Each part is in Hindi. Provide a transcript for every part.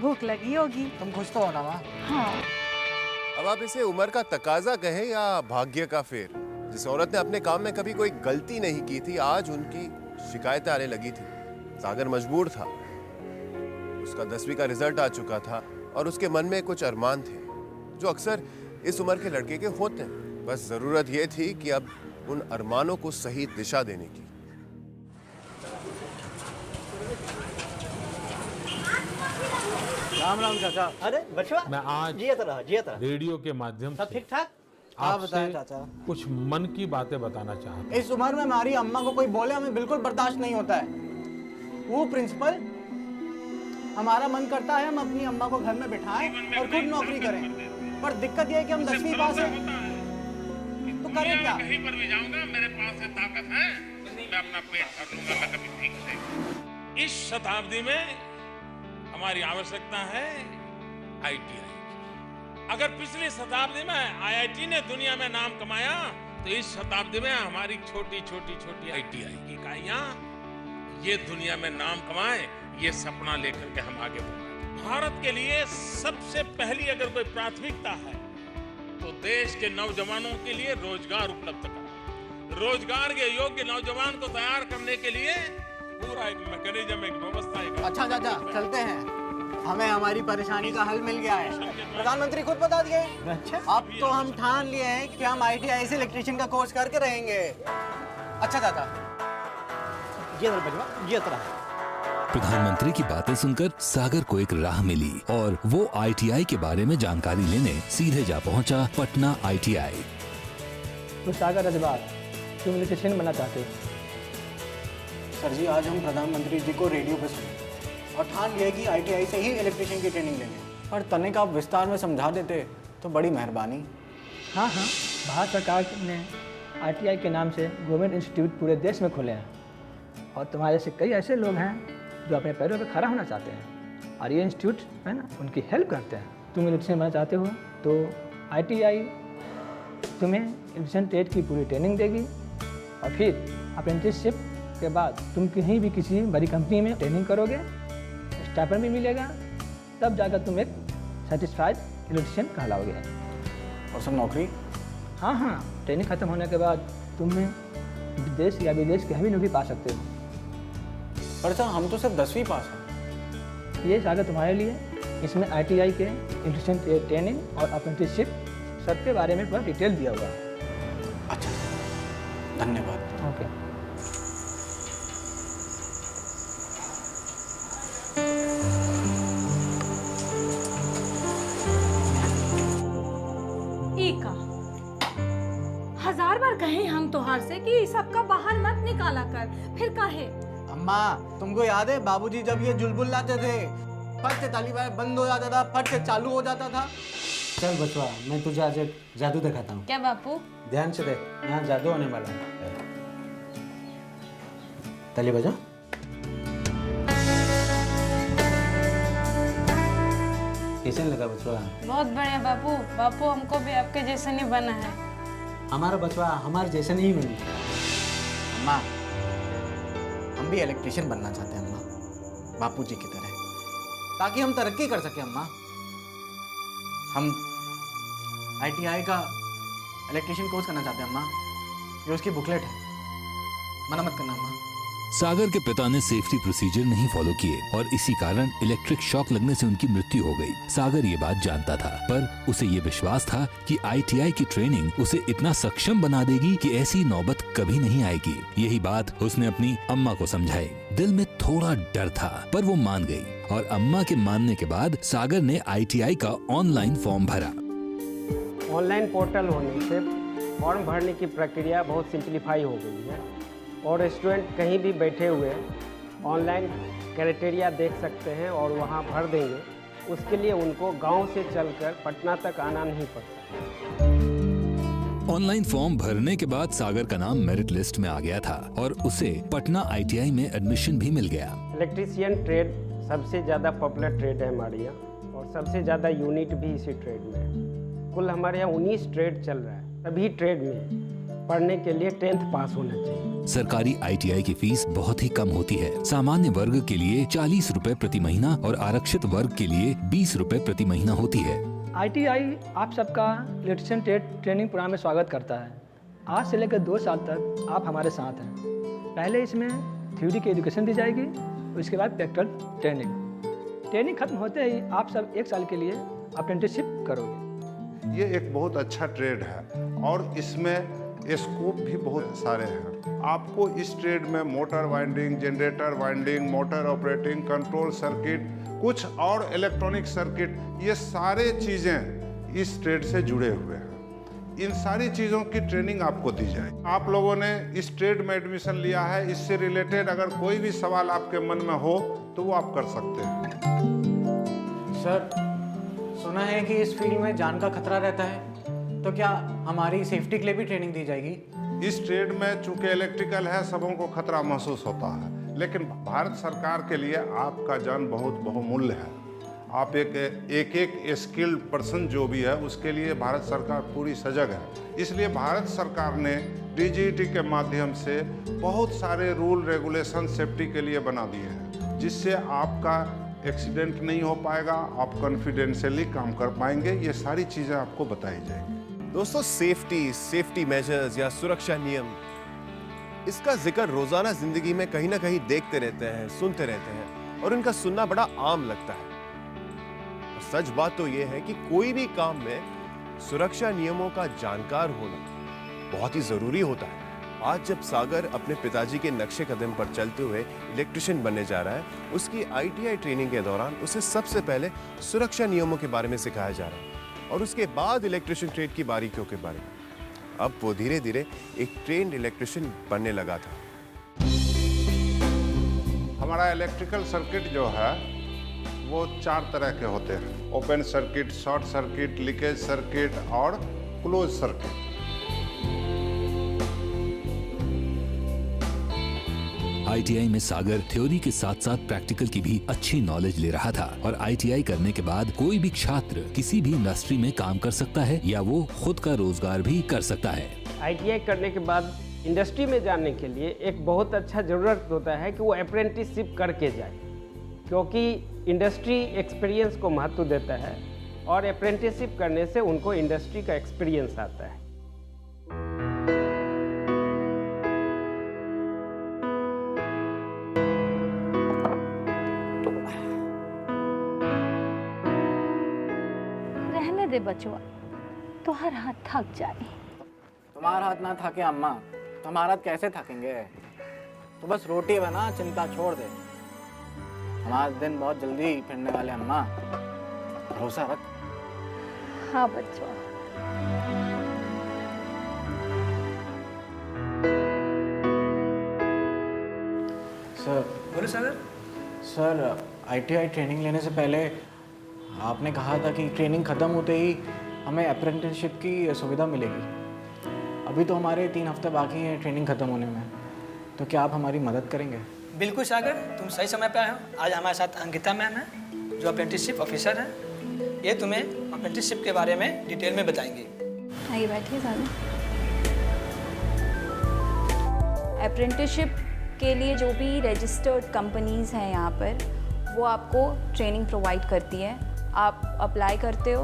भूख लगी होगी। तुम खुश तो हो ना माँ? हाँ। अब आप इसे उम्र का तकाजा कहें या भाग्य का फेर, जिस औरत ने अपने काम में कभी कोई गलती नहीं की थी, आज उनकी शिकायतें आने लगी थी। सागर मजबूर था, उसका 10वीं का रिजल्ट आ चुका था और उसके मन में कुछ अरमान थे जो अक्सर इस उम्र के लड़के के होते हैं। बस जरूरत यह थी कि अब उन अरमानों को सही दिशा देने की। राम राम चाचा। अरे बचवा, मैं आज जिया रेडियो के माध्यम सब से ठीक ठाक? आप बताएं आपसे चाचा। कुछ मन की बातें बताना चाहता हूँ। इस उम्र में हमारी अम्मा को कोई बोले हमें बिल्कुल बर्दाश्त नहीं होता है। वो प्रिंसिपल, हमारा मन करता है हम अपनी अम्मा को घर में बिठाएं और खुद नौकरी करें, पर दिक्कत यह है कि हम 10वीं पास हैं, तो करें क्या? कहीं पर भी जाऊंगा मेरे पास से ताकत है, मैं अपना पेट भर लूंगा, मैं कभी ठीक से। इस शताब्दी में हमारी आवश्यकता है आईटीआई। अगर पिछली शताब्दी में आईआईटी ने दुनिया में नाम कमाया, तो इस शताब्दी में हमारी छोटी छोटी आईटीआई की इकाइयां ये दुनिया में नाम कमाएं, ये सपना लेकर के हम आगे बढ़ें। भारत के लिए सबसे पहली अगर कोई प्राथमिकता है तो देश के नौजवानों के लिए रोजगार उपलब्ध कराना। रोजगार के योग्य नौजवान को तैयार करने के लिए पूरा एक मैकेनिज्म, एक व्यवस्था। अच्छा चाचा, चलते हैं, हमें हमारी परेशानी का हल मिल गया है। प्रधानमंत्री खुद बता दिए। अच्छा, अब तो हम ठान लिए हैं कि हम आईटीआई से इलेक्ट्रिशियन का कोर्स करके रहेंगे। अच्छा चाचा। जिया बचवा, जिया। प्रधानमंत्री की बातें सुनकर सागर को एक राह मिली और वो आईटीआई के बारे में जानकारी लेने सीधे जा पहुंचा पटना आईटीआई। तो सागर रजवार, तुम इलेक्ट्रिशियन बनना चाहते हो? सर जी, आज हम प्रधानमंत्री जी को रेडियो पे सुने और ठान लिया कि आईटीआई से ही इलेक्ट्रिशियन की ट्रेनिंग लेंगे। और तनिक आप विस्तार में समझा देते तो बड़ी मेहरबानी। हाँ, भारत सरकार ने आईटीआई के नाम से गवर्नमेंट इंस्टीट्यूट पूरे देश में खोले हैं और तुम्हारे जैसे कई ऐसे लोग हैं जो अपने पैरों पर खड़ा होना चाहते हैं और ये इंस्टीट्यूट है ना, उनकी हेल्प करते हैं। तुम इलेक्ट्रिशियन बनना चाहते हो तो आईटीआई तुम्हें इलेक्ट्रिशियन ट्रेड की पूरी ट्रेनिंग देगी और फिर अप्रेंटिसशिप के बाद तुम कहीं भी किसी बड़ी कंपनी में ट्रेनिंग करोगे, स्टाइपेंड भी मिलेगा, तब जाकर तुम एक सेटिस्फाइड इलेक्ट्रिशियन कहलाओगे। और सब नौकरी? हाँ, ट्रेनिंग खत्म होने के बाद तुम्हें विदेश या विदेश कहीं भी नौकरी पा सकते हो। पर सर, हम तो सिर्फ 10वीं पास हैं। ये सागर तुम्हारे लिए, इसमें आईटीआई के इलेक्ट्रिशियन ट्रेनिंग और अप्रेंटिसशिप सबके बारे में पूरा डिटेल दिया हुआ है। अच्छा, धन्यवाद। ओके। हजार बार कहे हम तोहार से कि सबका बाहर मत निकाला कर, फिर काहे? अम्मा, तुमको याद है बाबूजी जब ये जुलबुल लाते थे, फट से ताली बंद हो जाता था, फट से चालू हो जाता था। चल बचवा, मैं तुझे आज एक जादू दिखाता हूँ। क्या बापू? ध्यान से देख, यहाँ जादू होने वाला है। ताली बजा। कैसे लगा बचवा? बहुत बढ़िया बापू। बापू, हमको भी आपके जैसा नहीं बना है। हमारा बचवा हमारे जैसे नहीं बनी। अम्मा, हम भी इलेक्ट्रिशियन बनना चाहते हैं अम्मा, बापूजी की तरह, ताकि हम तरक्की कर सकें अम्मा। हम आईटीआई का इलेक्ट्रिशियन कोर्स करना चाहते हैं अम्मा, ये उसकी बुकलेट है, मना मत करना अम्मा। सागर के पिता ने सेफ्टी प्रोसीजर नहीं फॉलो किए और इसी कारण इलेक्ट्रिक शॉक लगने से उनकी मृत्यु हो गई। सागर ये बात जानता था, पर उसे ये विश्वास था कि आईटीआई की ट्रेनिंग उसे इतना सक्षम बना देगी कि ऐसी नौबत कभी नहीं आएगी। यही बात उसने अपनी अम्मा को समझाई। दिल में थोड़ा डर था, पर वो मान गई और अम्मा के मानने के बाद सागर ने आईटीआई का ऑनलाइन फॉर्म भरा। ऑनलाइन पोर्टल होने से फॉर्म भरने की प्रक्रिया बहुत सिंप्लीफाई हो गई है और स्टूडेंट कहीं भी बैठे हुए ऑनलाइन क्राइटेरिया देख सकते हैं और वहां भर देंगे। उसके लिए उनको गांव से चलकर पटना तक आना नहीं पड़ता। ऑनलाइन फॉर्म भरने के बाद सागर का नाम मेरिट लिस्ट में आ गया था और उसे पटना आईटीआई में एडमिशन भी मिल गया। इलेक्ट्रीशियन ट्रेड सबसे ज़्यादा पॉपुलर ट्रेड है हमारे यहाँ और सबसे ज़्यादा यूनिट भी इसी ट्रेड में है। कुल हमारे यहाँ 19 ट्रेड चल रहा है, सभी ट्रेड में पढ़ने के लिए 10th पास होना चाहिए। सरकारी ITI की फीस बहुत ही कम होती है। सामान्य वर्ग के लिए 40 रुपए प्रति महीना और आरक्षित वर्ग के लिए 20 रुपए प्रति महीना होती है। ITI आप सबका इलेक्ट्रिशियन ट्रेनिंग प्रोग्राम में स्वागत करता है। आज से लेकर 2 साल तक आप हमारे साथ हैं। पहले इसमें थ्योरी की एजुकेशन दी जाएगी, उसके बाद प्रैक्टिकल ट्रेनिंग खत्म होते ही आप सब 1 साल के लिए अप्रेंटिसशिप करोगे। ये एक बहुत अच्छा ट्रेड है और इसमें स्कोप भी बहुत सारे हैं। आपको इस ट्रेड में motor winding, generator winding, motor operating, control circuit, कुछ और इलेक्ट्रॉनिक सर्किट, ये सारे चीज़ें इस ट्रेड से जुड़े हुए हैं। इन सारी चीज़ों की ट्रेनिंग आपको दी जाएगी। आप लोगों ने इस ट्रेड में एडमिशन लिया है, इससे रिलेटेड अगर कोई भी सवाल आपके मन में हो तो वो आप कर सकते हैं। सर, सुना है कि इस फील्ड में जान का खतरा रहता है, तो क्या हमारी सेफ्टी के लिए भी ट्रेनिंग दी जाएगी? इस ट्रेड में चूंकि इलेक्ट्रिकल है, सबों को खतरा महसूस होता है, लेकिन भारत सरकार के लिए आपका जान बहुत बहुमूल्य है। आप एक स्किल्ड पर्सन जो भी है उसके लिए भारत सरकार पूरी सजग है। इसलिए भारत सरकार ने DGET के माध्यम से बहुत सारे रूल रेगुलेशन सेफ्टी के लिए बना दिए हैं, जिससे आपका एक्सीडेंट नहीं हो पाएगा, आप कॉन्फिडेंशियली काम कर पाएंगे। ये सारी चीज़ें आपको बताई जाएंगी। दोस्तों, सेफ्टी मेजर्स या सुरक्षा नियम, इसका जिक्र रोजाना जिंदगी में कहीं ना कहीं देखते रहते हैं, सुनते रहते हैं और इनका सुनना बड़ा आम लगता है। और सच बात तो यह है कि कोई भी काम में सुरक्षा नियमों का जानकार होना बहुत ही जरूरी होता है। आज जब सागर अपने पिताजी के नक्शे कदम पर चलते हुए इलेक्ट्रिशियन बनने जा रहा है, उसकी ITI ट्रेनिंग के दौरान उसे सबसे पहले सुरक्षा नियमों के बारे में सिखाया जा रहा है और उसके बाद इलेक्ट्रिशियन ट्रेड की बारीकियों के बारे में। अब वो धीरे धीरे एक ट्रेन्ड इलेक्ट्रिशियन बनने लगा था। हमारा इलेक्ट्रिकल सर्किट जो है वो 4 तरह के होते हैं: open circuit, short circuit, leakage circuit और क्लोज सर्किट। ITI में सागर थ्योरी के साथ साथ प्रैक्टिकल की भी अच्छी नॉलेज ले रहा था और ITI करने के बाद कोई भी छात्र किसी भी इंडस्ट्री में काम कर सकता है या वो खुद का रोजगार भी कर सकता है। ITI करने के बाद इंडस्ट्री में जाने के लिए एक बहुत अच्छा ज़रूरत होता है कि वो अप्रेंटिसशिप करके जाए, क्योंकि इंडस्ट्री एक्सपीरियंस को महत्व देता है और अप्रेंटिसशिप करने से उनको इंडस्ट्री का एक्सपीरियंस आता है। बचवा, तुम्हार हाथ थक जाए। तुम्हारा हाथ ना थके अम्मा, तुम्हारा हाथ कैसे थकेंगे? तो बस रोटी बना, चिंता छोड़ दे। हमारे दिन बहुत जल्दी फिरने वाले अम्मा, भरोसा रख। हाँ बचवा। सर, बोलो सागर। सर, ITI ट्रेनिंग लेने से पहले आपने कहा था कि ट्रेनिंग ख़त्म होते ही हमें अप्रेंटिसशिप की सुविधा मिलेगी। अभी तो हमारे 3 हफ्ते बाकी हैं ट्रेनिंग ख़त्म होने में, तो क्या आप हमारी मदद करेंगे? बिल्कुल सागर, तुम सही समय पे आए हो। आज हमारे साथ अंकिता मैम है जो अप्रेंटिसशिप ऑफिसर है। ये तुम्हें अप्रेंटिसशिप के बारे में डिटेल में बताएंगे। आइए बैठिए सागर। अप्रेंटिसशिप के लिए जो भी रजिस्टर्ड कंपनीज़ हैं यहाँ पर, वो आपको ट्रेनिंग प्रोवाइड करती है। आप अप्लाई करते हो,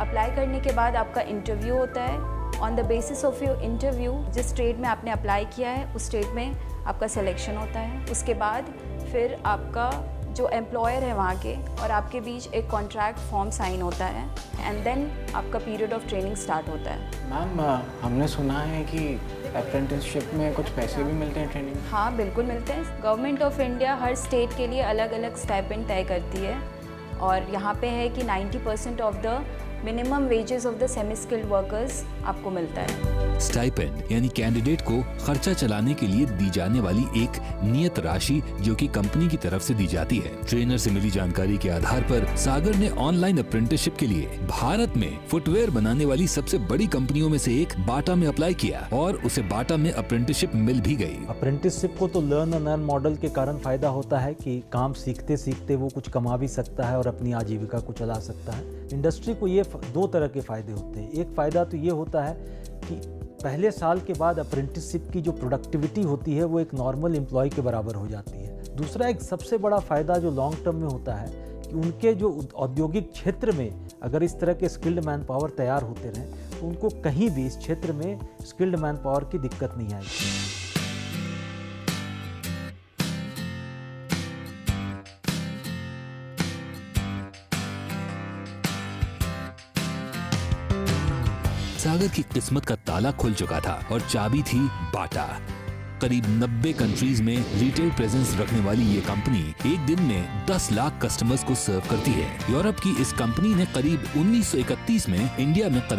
अप्लाई करने के बाद आपका इंटरव्यू होता है। On the basis of your interview, जिस ट्रेड में आपने अप्लाई किया है उस ट्रेड में आपका सिलेक्शन होता है। उसके बाद फिर आपका जो एम्प्लॉयर है वहाँ के और आपके बीच एक कॉन्ट्रैक्ट फॉर्म साइन होता है एंड देन आपका पीरियड ऑफ ट्रेनिंग स्टार्ट होता है। मैम, हमने सुना है कि अप्रेंटिसशिप में कुछ पैसे भी मिलते हैं ट्रेनिंग? हाँ बिल्कुल मिलते हैं। Government of India her state के लिए अलग अलग स्टाइपेंड तय करती है और यहाँ पे है कि 90% of the minimum wages of the semi skilled workers आपको मिलता है। स्टाइपेंड यानी कैंडिडेट को खर्चा चलाने के लिए दी जाने वाली एक नियत राशि जो कि कंपनी की तरफ से दी जाती है। ट्रेनर से मिली जानकारी के आधार पर सागर ने ऑनलाइन अप्रेंटिसशिप के लिए भारत में फुटवेयर बनाने वाली सबसे बड़ी कंपनियों में से एक बाटा में अप्लाई किया और उसे बाटा में अप्रेंटिसशिप मिल भी गई। अप्रेंटिसशिप को तो लर्न एंड अर्न मॉडल के कारण फायदा होता है कि काम सीखते सीखते वो कुछ कमा भी सकता है और अपनी आजीविका को चला सकता है। इंडस्ट्री को ये 2 तरह के फायदे होते हैं। एक फायदा तो ये होता है कि पहले साल के बाद अप्रेंटिसशिप की जो प्रोडक्टिविटी होती है वो एक नॉर्मल एम्प्लॉय के बराबर हो जाती है। दूसरा एक सबसे बड़ा फ़ायदा जो लॉन्ग टर्म में होता है कि उनके जो औद्योगिक क्षेत्र में अगर इस तरह के स्किल्ड मैन पावर तैयार होते रहें तो उनको कहीं भी इस क्षेत्र में स्किल्ड मैन पावर की दिक्कत नहीं आएगी। सागर की किस्मत का ताला खुल चुका था और चाबी थी बाटा। करीब 90 कंट्रीज में रिटेल प्रेजेंस रखने वाली ये कंपनी एक दिन में 10 लाख कस्टमर्स को सर्व करती है। यूरोप की इस कंपनी ने करीब 1931 में इंडिया में